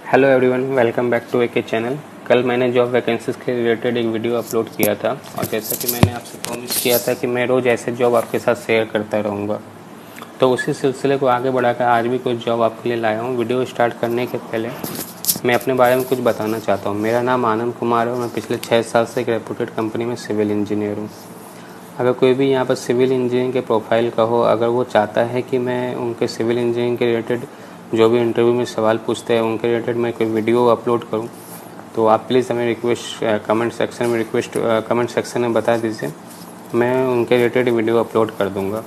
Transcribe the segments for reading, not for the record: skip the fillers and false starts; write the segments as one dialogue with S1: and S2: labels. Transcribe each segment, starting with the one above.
S1: Hello everyone, welcome back to AK channel. कल मैंने job vacancies के रिलेटेड एक वीडियो अपलोड किया था और जैसा कि मैंने आपसे प्रॉमिस किया था कि मैं रोज़ ऐसे जॉब आपके साथ शेयर करता रहूँगा, तो उसी सिलसिले को आगे बढ़ाकर आज भी कुछ जॉब आपके लिए लाया हूँ। वीडियो स्टार्ट करने के पहले मैं अपने बारे में कुछ बताना चाहता हूँ। मेरा नाम आनंद कुमार है और मैं पिछले 6 साल से एक रेपुटेड कंपनी में सिविल इंजीनियर हूँ। अगर कोई भी यहाँ पर सिविल इंजीनियरिंग के प्रोफाइल का हो, अगर वो चाहता है कि मैं उनके सिविल इंजीनियरिंग के रिलेटेड जो भी इंटरव्यू में सवाल पूछते हैं उनके रिलेटेड मैं कोई वीडियो अपलोड करूं, तो आप प्लीज़ हमें कमेंट सेक्शन में बता दीजिए, मैं उनके रिलेटेड वीडियो अपलोड कर दूंगा।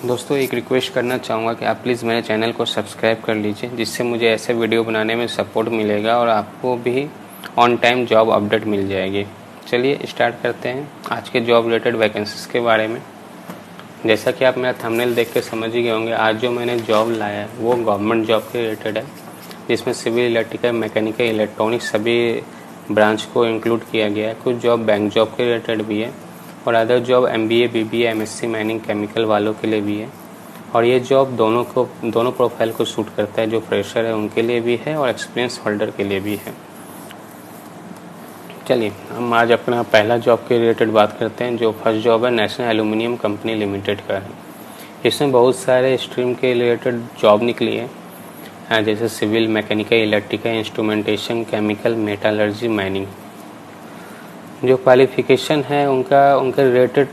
S1: दोस्तों, एक रिक्वेस्ट करना चाहूँगा कि आप प्लीज़ मेरे चैनल को सब्सक्राइब कर लीजिए, जिससे मुझे ऐसे वीडियो बनाने में सपोर्ट मिलेगा और आपको भी ऑन टाइम जॉब अपडेट मिल जाएगी। चलिए स्टार्ट करते हैं आज के जॉब रिलेटेड वैकेंसीज़ के बारे में। जैसा कि आप मेरा थंबनेल देख के समझ ही गए होंगे, आज जो मैंने जॉब लाया है वो गवर्नमेंट जॉब के रिलेटेड है, जिसमें सिविल, इलेक्ट्रिकल, मैकेनिकल, इलेक्ट्रॉनिक्स सभी ब्रांच को इंक्लूड किया गया है। कुछ जॉब बैंक जॉब के रिलेटेड भी है और other job MBA, BBA, MSc mining, chemical वालों के लिए भी है। और ये जॉब दोनों प्रोफाइल को सूट करता है, जो फ्रेशर है उनके लिए भी है और एक्सपीरियंस होल्डर के लिए भी है। चलिए हम आज अपना पहला जॉब के रिलेटेड बात करते हैं। जो फर्स्ट जॉब है नेशनल एल्यूमिनियम कंपनी लिमिटेड का है। इसमें बहुत सारे स्ट्रीम के रिलेटेड जॉब निकली है, जैसे civil, mechanical, electrical, instrumentation, chemical, metallurgy, mining. जो क्वालिफिकेशन है उनके रिलेटेड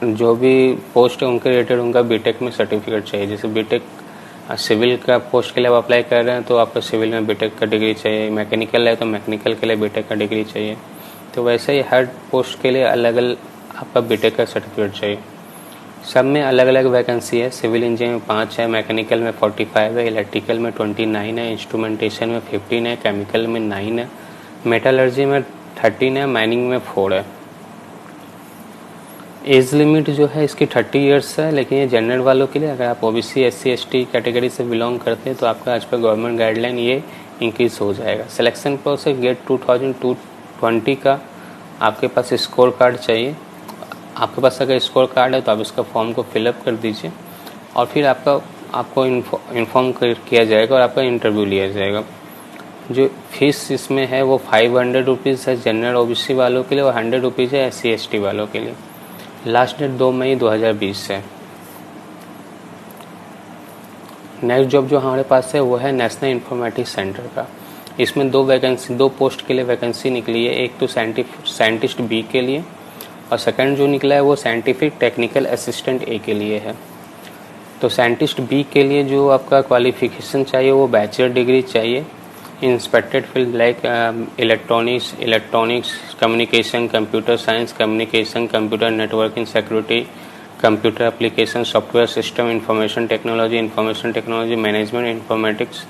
S1: जो भी पोस्ट है उनके रिलेटेड उनका बीटेक में सर्टिफिकेट चाहिए। जैसे बीटेक सिविल का पोस्ट के लिए आप अप्लाई कर रहे हैं तो आपका सिविल में बीटेक का डिग्री चाहिए, मैकेनिकल है तो मैकेनिकल के लिए बीटेक का डिग्री चाहिए। तो वैसे ही हर पोस्ट के लिए अलग अलग आपका बीटेक का सर्टिफिकेट चाहिए। सब में अलग अलग वैकेंसी है। सिविल इंजीनियरिंग में 5 है, मैकेनिकल में 45 है, इलेक्ट्रिकल में 29 है, इंस्ट्रूमेंटेशन में 15 है, केमिकल में 9 है, मेटालर्जी में 13 है, माइनिंग में 4 है। एज लिमिट जो है इसकी 30 ईयर्स है, लेकिन ये जनरल वालों के लिए, अगर आप OBC, SC, ST कैटेगरी से बिलोंग करते हैं तो आपका आज पर गवर्नमेंट गाइडलाइन ये इंक्रीज हो जाएगा। सिलेक्शन प्रोसेस गेट 2020 का आपके पास स्कोर कार्ड चाहिए। आपके पास अगर स्कोर कार्ड है तो आप इसका फॉर्म को फिलअप कर दीजिए और फिर आपको इन्फॉर्म किया जाएगा और आपका इंटरव्यू लिया जाएगा। जो फीस इसमें है वो 500 रुपीज़ है जनरल OBC वालों के लिए और 100 रुपीज़ है SC, ST वालों के लिए। लास्ट डेट 2 मई 2020 है। नेक्स्ट जॉब जो हमारे पास है वो है नेशनल इंफॉर्मेटिक्स सेंटर का। इसमें 2 पोस्ट के लिए वैकेंसी निकली है। एक तो साइंटिस्ट B के लिए और सेकंड जो निकला है वो साइंटिफिक टेक्निकल असिस्टेंट A के लिए है। तो साइंटिस्ट B के लिए जो आपका क्वालिफिकेशन चाहिए वो बैचलर डिग्री चाहिए। Inspected field like electronics, communication, computer science, communication, computer networking, security, computer application, software system, information technology management, informatics,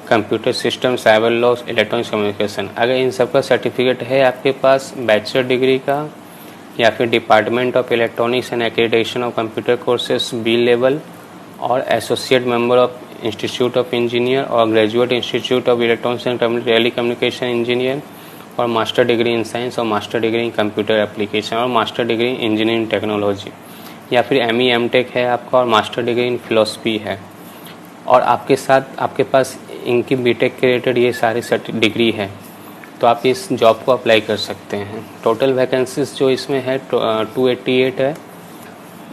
S1: computer system, cyber law, electronics communication. अगर इन सब का सर्टिफिकेट है आपके पास बैचलर डिग्री का या फिर department of electronics and accreditation of computer courses B level और associate member of institute of engineer और graduate institute of electronics and telecommunication engineer और मास्टर डिग्री इन साइंस और master degree in computer application और master degree in engineering technology, या फिर ME MTech है आपका और मास्टर डिग्री इन philosophy है और आपके पास इनकी बीटेक के रिलेटेड ये सारी डिग्री है, तो आप इस जॉब को अप्लाई कर सकते हैं। टोटल वैकेंसीज जो इसमें है 288 है।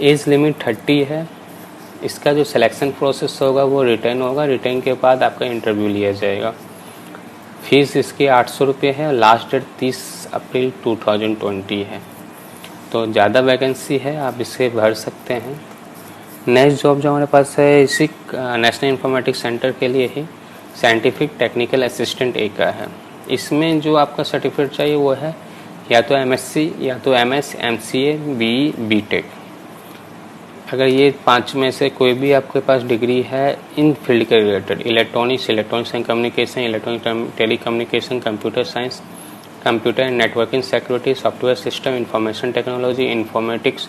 S1: एज लिमिट 30 है। इसका जो सिलेक्शन प्रोसेस होगा वो रिटर्न होगा। रिटर्न के बाद आपका इंटरव्यू लिया जाएगा। फीस इसकी 800 रुपये है। लास्ट डेट 30 अप्रैल 2020 है। तो ज़्यादा वैकेंसी है, आप इसे भर सकते हैं। नेक्स्ट जॉब जो हमारे पास है इसी नेशनल इंफॉर्मेटिक्स सेंटर के लिए ही साइंटिफिक टेक्निकल असिस्टेंट A का है। इसमें जो आपका सर्टिफिकेट चाहिए वो है या तो MSc या तो MS, MCA, BE, BTech। अगर ये 5 में से कोई भी आपके पास डिग्री है इन फील्ड के related, electronics and communication, electronic telecommunication, computer science, computer and networking, security, software system, information technology, informatics,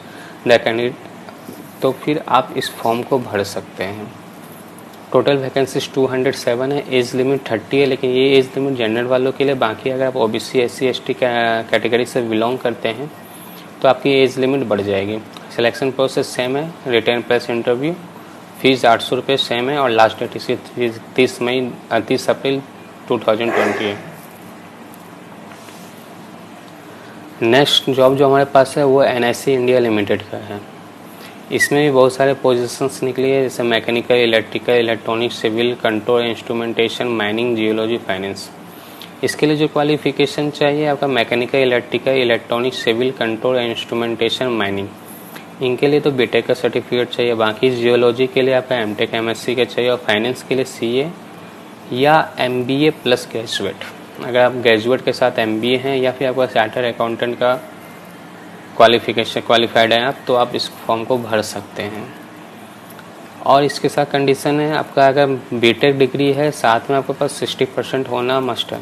S1: तो फिर आप इस फॉर्म को भर सकते हैं। टोटल वैकेंसीज 207 है। एज लिमिट 30 है, लेकिन ये एज लिमिट जनरल वालों के लिए। बाकी अगर आप OBC, SC, ST कैटेगरी से बिलोंग करते हैं तो आपकी एज लिमिट बढ़ जाएगी। सिलेक्शन प्रोसेस सेम है, रिटर्न प्लस इंटरव्यू। फीस 800 रुपये सेम है और लास्ट डेट इसकी 30 अप्रैल 2020 है। नेक्स्ट जॉब जो हमारे पास है वो NIC इंडिया लिमिटेड का है। इसमें भी बहुत सारे पोजीशंस निकली है, जैसे mechanical, electrical, electronic, civil, control, instrumentation, mining, geology, finance. इसके लिए जो क्वालिफिकेशन चाहिए आपका mechanical, electrical, electronic, civil, control, instrumentation, mining, इनके लिए तो बीटेक का सर्टिफिकेट चाहिए। बाकी जियोलॉजी के लिए आपका MTech MSc का चाहिए और फाइनेंस के लिए CA या MBA प्लस ग्रेजुएट। अगर आप ग्रेजुएट के साथ MBA हैं या फिर आपका चार्टर्ड अकाउंटेंट का क्वालिफाइड है आप, तो आप इस फॉर्म को भर सकते हैं। और इसके साथ कंडीशन है आपका अगर बीटेक डिग्री है साथ में आपके पास 60% होना मस्ट है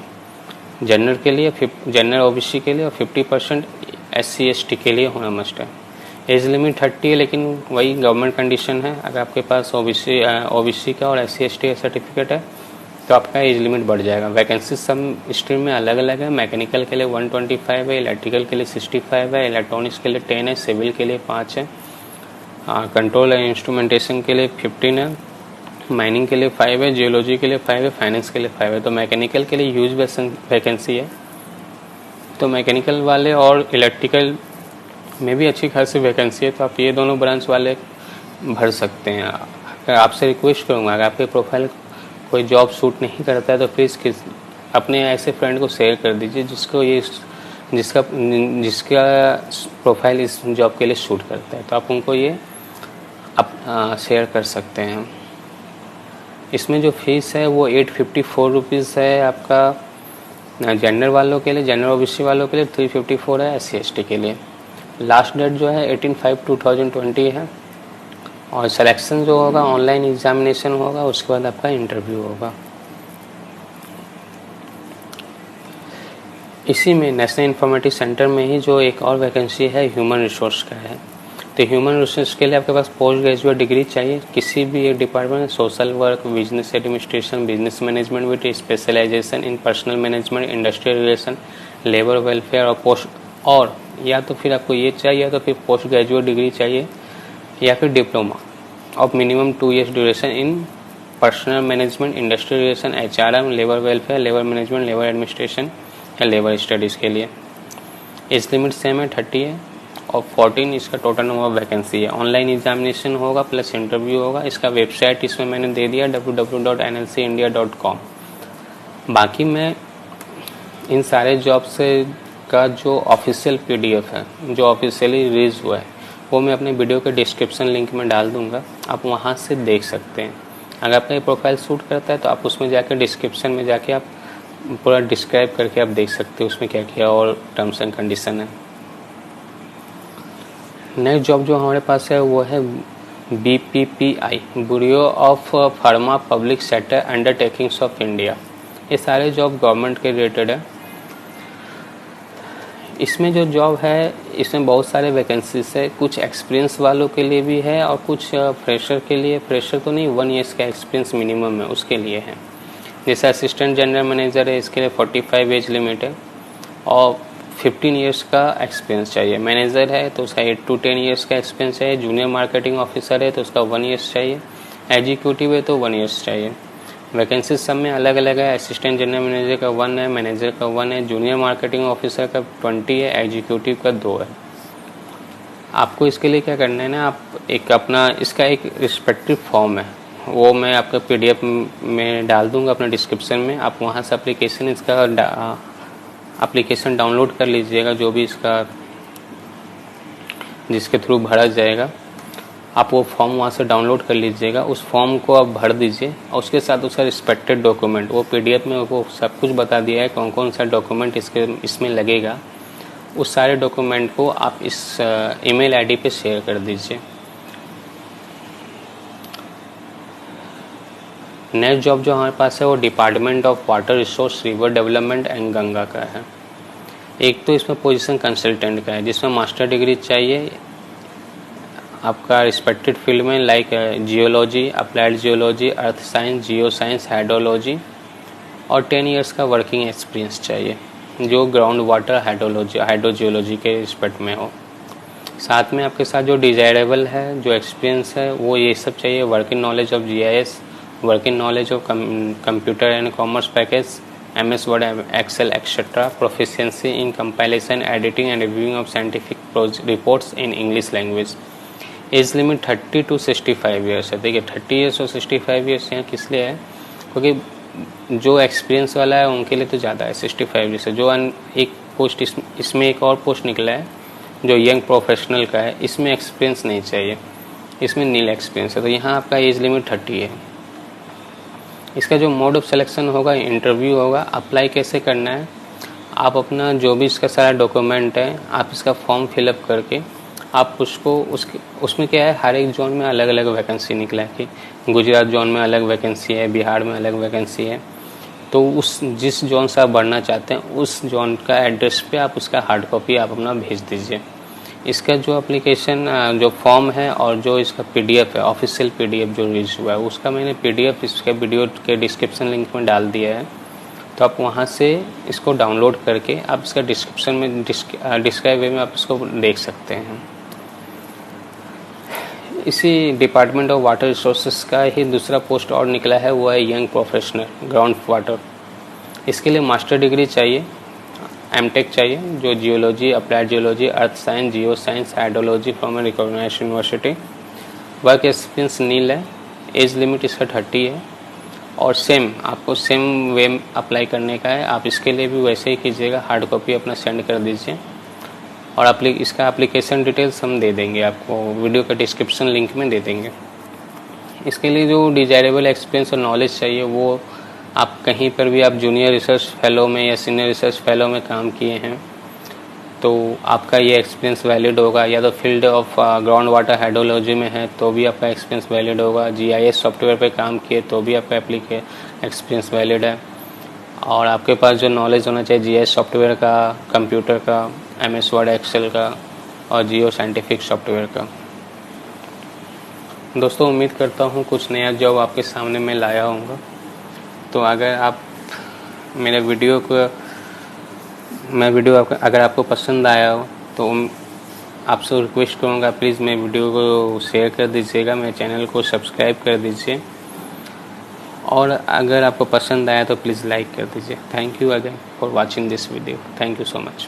S1: जनरल के लिए, जनरल OBC के लिए, और 50% SC ST के लिए होना मस्ट है। एज लिमिट 30 है, लेकिन वही गवर्नमेंट कंडीशन है, अगर आपके पास OBC का और SC ST का सर्टिफिकेट है तो आपका एज लिमिट बढ़ जाएगा। वैकेंसी सब स्ट्रीम में अलग अलग है। मैकेनिकल के लिए 125 है, इलेक्ट्रिकल के लिए 65 है, इलेक्ट्रॉनिक्स के लिए 10 है, सिविल के लिए 5 है, कंट्रोल एंड इंस्ट्रूमेंटेशन के लिए 15 है, माइनिंग के लिए 5 है, जियोलॉजी के लिए 5 है, फाइनेंस के लिए 5 है। तो मैकेनिकल के लिए ह्यूज वैकेंसी है। तो मैकेनिकल वाले और इलेक्ट्रिकल में भी अच्छी खासी वैकेंसी है, तो आप ये दोनों ब्रांच वाले भर सकते हैं। आपसे रिक्वेस्ट करूँगा, अगर आपके प्रोफाइल कोई जॉब सूट नहीं करता है तो प्लीज़ अपने ऐसे फ्रेंड को शेयर कर दीजिए जिसका प्रोफाइल इस जॉब के लिए सूट करता है, तो आप उनको ये शेयर कर सकते हैं। इसमें जो फीस है वो 854 रुपीज़ है आपका जनरल वालों के लिए, जनरल OBC वालों के लिए 354 है, SC ST के लिए। लास्ट डेट जो है 18/5/2020 है और सिलेक्शन जो होगा ऑनलाइन एग्जामिनेशन होगा, उसके बाद आपका इंटरव्यू होगा। इसी में नेशनल इंफॉर्मेटिक्स सेंटर में ही जो एक और वैकेंसी है ह्यूमन रिसोर्स का है। तो ह्यूमन रिसोर्स के लिए आपके पास पोस्ट ग्रेजुएट डिग्री चाहिए किसी भी एक department, social work, business administration, business management with specialization in personnel management, industrial relation, labour welfare और पोस्ट, और या तो फिर आपको ये चाहिए या तो फिर पोस्ट ग्रेजुएट डिग्री चाहिए या फिर diploma of minimum 2 years duration in personnel management, industrial relation, HRM, labour welfare, labour management, labour administration या लेबर स्टडीज़ के लिए। एज लिमिट सेम है 30 है और 14 इसका टोटल नंबर ऑफ वैकेंसी है। ऑनलाइन एग्जामिनेशन होगा प्लस इंटरव्यू होगा। इसका वेबसाइट इसमें मैंने दे दिया www.nlcindia.com। बाकी मैं इन सारे जॉब से का जो ऑफिशियल PDF है, जो ऑफिशियली रिलीज हुआ है, वो मैं अपने वीडियो के डिस्क्रिप्शन लिंक में डाल दूंगा, आप वहाँ से देख सकते हैं। अगर आपका ये प्रोफाइल सूट करता है तो आप उसमें जाकर डिस्क्रिप्शन में जाके आप पूरा डिस्क्राइब करके आप देख सकते हो उसमें क्या क्या और टर्म्स एंड कंडीशन है। नेक्स्ट जॉब जो हमारे पास है वो है BPPI, bureau of pharma public sector undertakings of India. ये सारे जॉब गवर्नमेंट के रिलेटेड है। इसमें जो जॉब है इसमें बहुत सारे वैकेंसीज है, कुछ एक्सपीरियंस वालों के लिए भी है और कुछ फ्रेशर के लिए। फ्रेशर तो नहीं, 1 year का एक्सपीरियंस मिनिमम है उसके लिए है। जैसे असिस्टेंट जनरल मैनेजर है, इसके लिए 45 एज लिमिट है और 15 years का एक्सपीरियंस चाहिए। मैनेजर है तो उसका 8 to 10 years का एक्सपीरियंस चाहिए। जूनियर मार्केटिंग ऑफिसर है तो उसका 1 year चाहिए। एग्जीक्यूटिव है तो 1 year चाहिए। वैकेंसी सब में अलग अलग है। असिस्टेंट जनरल मैनेजर का 1 है, मैनेजर का 1 है, जूनियर मार्केटिंग ऑफिसर का 20 है, एग्जीक्यूटिव का 2 है। आपको इसके लिए क्या करना है ना, आप एक अपना इसका एक रिस्पेक्टिव फॉर्म है, वो मैं आपका PDF में डाल दूंगा अपने डिस्क्रिप्शन में। आप वहाँ से एप्लीकेशन डाउनलोड कर लीजिएगा, जो भी इसका जिसके थ्रू भरा जाएगा, आप वो फॉर्म वहाँ से डाउनलोड कर लीजिएगा। उस फॉर्म को आप भर दीजिए और उसके साथ उसका रिस्पेक्टेड डॉक्यूमेंट, वो PDF में वो सब कुछ बता दिया है कौन कौन सा डॉक्यूमेंट इसमें लगेगा। उस सारे डॉक्यूमेंट को आप इस email ID पे शेयर कर दीजिए। नेक्स्ट जॉब जो हमारे पास है वो department of water resource, river development and Ganga का है। एक तो इसमें पोजीशन कंसल्टेंट का है जिसमें मास्टर डिग्री चाहिए आपका रिस्पेक्टेड फील्ड में, like geology, applied geology, earth science, geoscience, hydrology, और 10 years का वर्किंग एक्सपीरियंस चाहिए जो ग्राउंड वाटर हाइड्रोजियोलॉजी के रिस्पेक्ट में हो। साथ में आपके साथ जो डिजायरेबल है, जो एक्सपीरियंस है, वो ये सब चाहिए। Working knowledge of GIS, working knowledge of computer and commerce package, MS Word, Excel, etc. Proficiency in compilation, editing and reviewing of scientific reports in English language. Age limit 30 to 65 years है। देखिए 30 years और 65 years यहाँ किस लिए है, क्योंकि जो experience वाला है उनके लिए तो ज़्यादा है 65 ईयर्स है। जो एक पोस्ट इसमें एक और पोस्ट निकला है जो यंग प्रोफेशनल का है, इसमें एक्सपीरियंस नहीं चाहिए, इसमें नील एक्सपीरियंस है। तो यहाँ आपका एज लिमिट 30 है। इसका जो मोड ऑफ सिलेक्शन होगा, इंटरव्यू होगा। अप्लाई कैसे करना है, आप अपना जो भी इसका सारा डॉक्यूमेंट है, आप इसका फॉर्म फिलअप करके आप उसको उसमें क्या है, हर एक जोन में अलग अलग वैकेंसी निकला है कि गुजरात जोन में अलग वैकेंसी है, बिहार में अलग वैकेंसी है। तो उस जिस जोन से आप बढ़ना चाहते हैं उस जोन का एड्रेस पे आप उसका हार्ड कॉपी आप अपना भेज दीजिए। इसका जो एप्लीकेशन जो फॉर्म है और जो इसका PDF है, ऑफिशियल PDF जो रिलीज हुआ है, उसका मैंने PDF इसके वीडियो के डिस्क्रिप्शन लिंक में डाल दिया है। तो आप वहाँ से इसको डाउनलोड करके आप इसका डिस्क्रिप्शन में डिस्क्राइब वे में आप इसको देख सकते हैं। इसी डिपार्टमेंट ऑफ वाटर रिसोर्सेज का ही दूसरा पोस्ट और निकला है, वो है यंग प्रोफेशनल ग्राउंड वाटर। इसके लिए मास्टर डिग्री चाहिए, MTech चाहिए, जो geology, applied geology, earth science, geoscience, hydrology from a recognised university. Work experience nil है। एज लिमिट इसका 30 है और सेम आपको सेम वे अप्लाई करने का है। आप इसके लिए भी वैसे ही कीजिएगा, हार्ड कॉपी अपना सेंड कर दीजिए और इसका एप्लीकेशन डिटेल्स हम दे देंगे आपको, वीडियो का डिस्क्रिप्शन लिंक में दे देंगे। इसके लिए जो डिजायरेबल एक्सपीरियंस और नॉलेज चाहिए, वो आप कहीं पर भी आप जूनियर रिसर्च फेलो में या सीनियर रिसर्च फेलो में काम किए हैं तो आपका ये एक्सपीरियंस वैलिड होगा, या तो field of ground water hydrology में है तो भी आपका एक्सपीरियंस वैलिड होगा, GIS सॉफ्टवेयर पे काम किए तो भी आपका एक्सपीरियंस वैलिड है। और आपके पास जो नॉलेज होना चाहिए GIS सॉफ्टवेयर का, कंप्यूटर का, MS Word, Excel का और जियो साइंटिफिक सॉफ्टवेयर का। दोस्तों उम्मीद करता हूँ कुछ नया जॉब आपके सामने मैं लाया होऊंगा। तो अगर आप मेरे वीडियो अगर आपको पसंद आया हो तो आपसे रिक्वेस्ट करूँगा, प्लीज़ मेरे वीडियो को शेयर कर दीजिएगा, मेरे चैनल को सब्सक्राइब कर दीजिए और अगर आपको पसंद आया तो प्लीज़ लाइक कर दीजिए। Thank you again for watching this video. Thank you so much.